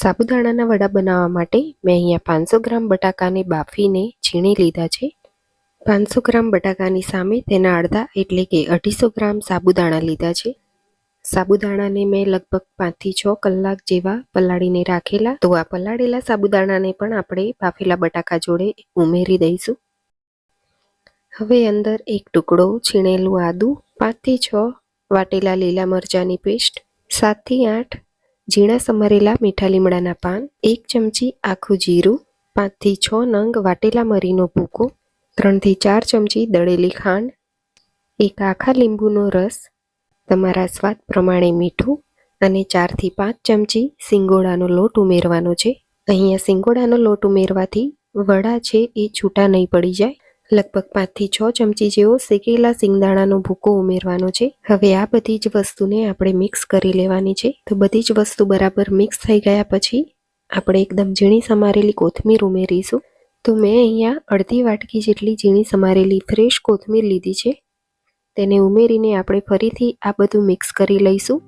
સાબુદાણાના વડા બનાવવા માટે મેં અહીંયા 500 ગ્રામ બટાકાને બાફીને છીણી લીધા છે। 500 ગ્રામ બટાકાની સામે તેના અડધા એટલે કે 250 ગ્રામ સાબુદાણા લીધા છે। સાબુદાણાને મેં લગભગ 5 થી 6 કલાક જેવા પલાળીને રાખેલા। તો આ પલાળેલા સાબુદાણાને પણ આપણે બાફેલા બટાકા જોડે ઉમેરી દઈશું। હવે અંદર એક ટુકડો છીણેલું આદું, 5 થી 6 વાટેલા લીલા મરચાંની પેસ્ટ, 7 થી 8 ઝીણા સમારેલા મીઠા લીમડાના પાન, 1 ચમચી આખું જીરું, 5 થી 6 નંગ વાટેલા મરીનો ભૂકો, 3 થી 4 ચમચી દળેલી ખાંડ, 1 આખા લીંબુનો રસ, તમારા સ્વાદ પ્રમાણે મીઠું અને 4 થી 5 ચમચી સિંગોડાનો લોટ ઉમેરવાનો છે। અહીંયા સિંગોડાનો લોટ ઉમેરવાથી વડા છે એ છૂટા નહીં પડી જાય। લગભગ 5 થી 6 ચમચી જેવો શેકેલા સિંગદાણાનો ભૂકો ઉમેરવાનો છે। હવે આ બધી જ વસ્તુને આપણે મિક્સ કરી લેવાની છે। તો બધી જ વસ્તુ બરાબર મિક્સ થઈ ગયા પછી આપણે એકદમ ઝીણી સમારેલી કોથમીર ઉમેરીશું। તો મેં અહીંયા અડધી વાટકી જેટલી ઝીણી સમારેલી ફ્રેશ કોથમીર લીધી છે। તેને ઉમેરીને આપણે ફરીથી આ બધું મિક્સ કરી લઈશું।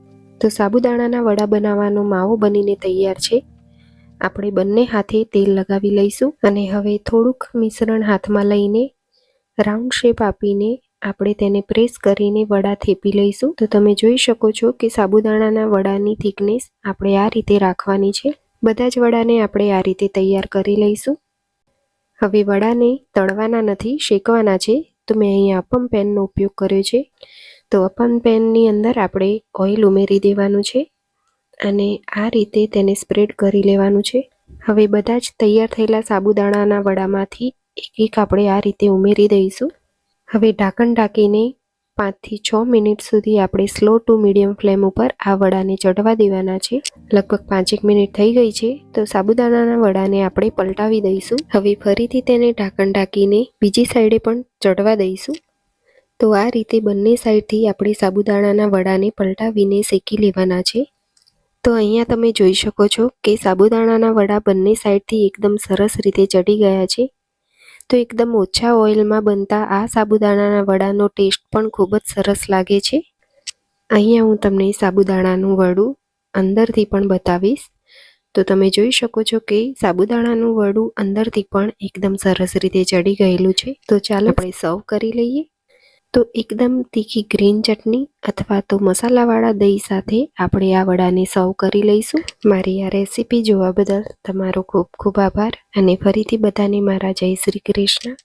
તો સાબુદાણાના વડા બનાવવાનો માવો બનીને તૈયાર છે। આપણે બંને હાથે તેલ લગાવી લઈશું અને હવે થોડુંક મિશ્રણ હાથમાં લઈને રાઉન્ડ શેપ આપીને આપણે તેને પ્રેસ કરીને વડા થેપી લઈશું। તો તમે જોઈ શકો છો કે સાબુદાણાના વડાની થિકનેસ આપણે આ રીતે રાખવાની છે। બધા જ વડાને આપણે આ રીતે તૈયાર કરી લઈશું। હવે વડાને તળવાના નથી, શેકવાના છે। તો મેં અહીંયા અપમ પેનનો ઉપયોગ કર્યો છે। તો અપમ પેનની અંદર આપણે ઓઇલ ઉમેરી દેવાનું છે અને આ રીતે તેને સ્પ્રેડ કરી લેવાનું છે। હવે બધા જ તૈયાર થયેલા સાબુદાણાના વડામાંથી એક આપણે આ રીતે ઉમેરી દઈશું। હવે ઢાંકણ ઢાંકીને 5 થી 6 મિનિટ સુધી આપણે સ્લો ટુ મીડિયમ ફ્લેમ ઉપર આ વડાને ચડવા દેવાના છે। લગભગ 5 મિનિટ થઈ ગઈ છે। તો સાબુદાણાના વડાને આપણે પલટાવી દઈશું। હવે ફરીથી તેને ઢાંકણ ઢાંકીને બીજી સાઈડે પણ ચડવા દઈશું। તો આ રીતે બંને સાઈડથી આપણે સાબુદાણાના વડાને પલટાવીને શેકી લેવાના છે। તો અહીંયા તમે જોઈ શકો છો કે સાબુદાણાના વડા બંને સાઈડથી એકદમ સરસ રીતે ચડી ગયા છે। તો એકદમ ઓછા ઓઇલમાં બનતા આ સાબુદાણાના વડાનો ટેસ્ટ પણ ખૂબ જ સરસ લાગે છે। અહીંયા હું તમને સાબુદાણાનું વડું અંદરથી પણ બતાવીશ। તો તમે જોઈ શકો છો કે સાબુદાણાનું વડું અંદરથી પણ એકદમ સરસ રીતે ચડી ગયેલું છે। તો ચાલો આપણે સર્વ કરી લઈએ। તો એકદમ તીખી ગ્રીન ચટણી અથવા તો મસાલાવાળા દહીં સાથે આપણે આ વડાને સર્વ કરી લઈશું। મારી આ રેસીપી જોવા બદલ તમારો ખૂબ ખૂબ આભાર અને ફરીથી બધાને મારા જય શ્રી કૃષ્ણ।